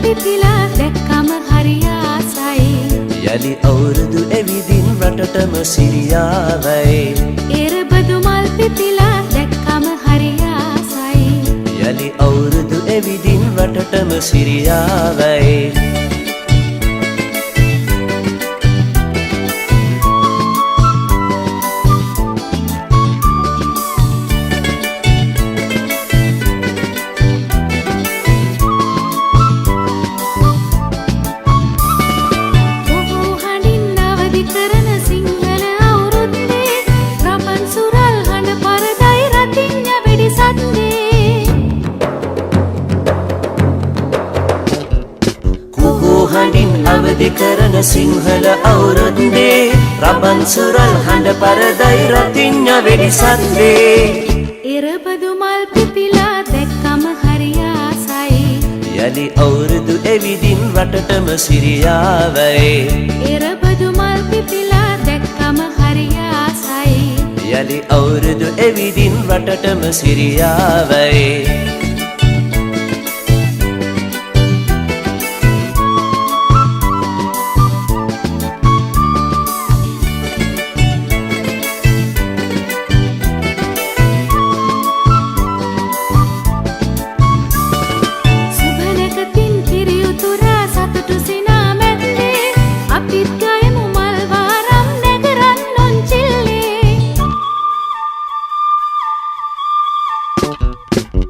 පිපිලා දැක්කම හරි ආසයි. යලි අවුරුදු එවිදින් රටටම සිරියාවයි. එරබදු මල් පිපිලා දැක්කම හරි ආසයි. යලි අවුරුදු එවිදින් රටටම සිරියාවයි. හඬින් අවදි කරන සිංහල අවුරුද්දේ රබන් සුරල් හඬ පරදයි රතිඤ්ඤ වෙඩි සද්දේ. එරබදු මල් පිපිලා දැක්කම හරි ආසයි. යලි අවුරුදු එවිදින් රටටම සිරියාවයි. එරබදු මල් පිපිලා දැක්කම හරි ආසයි. යලි අවුරුදු එවිදින් රටටම සිරියාවයි.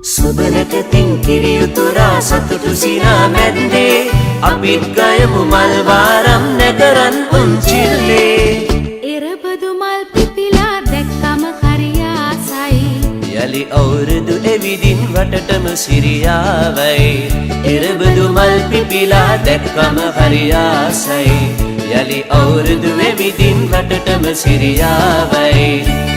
සුබනකතින් කිරියුතුරා සතුටු සිනා මැද්දේ අපිත් ගයමු මල් වාරම් නැකරන් උන්චිල්ලේ. එරබදු මල් පිපිලා දැක්කම හරි ආසයි. යලි අවුරුදු එවිදින් රටටම සිරියාවයි. එරබදු මල් පිපිලා දැක්කම හරි ආසයි. යලි අවුරුදු එවිදින් රටටම සිරියාවයි.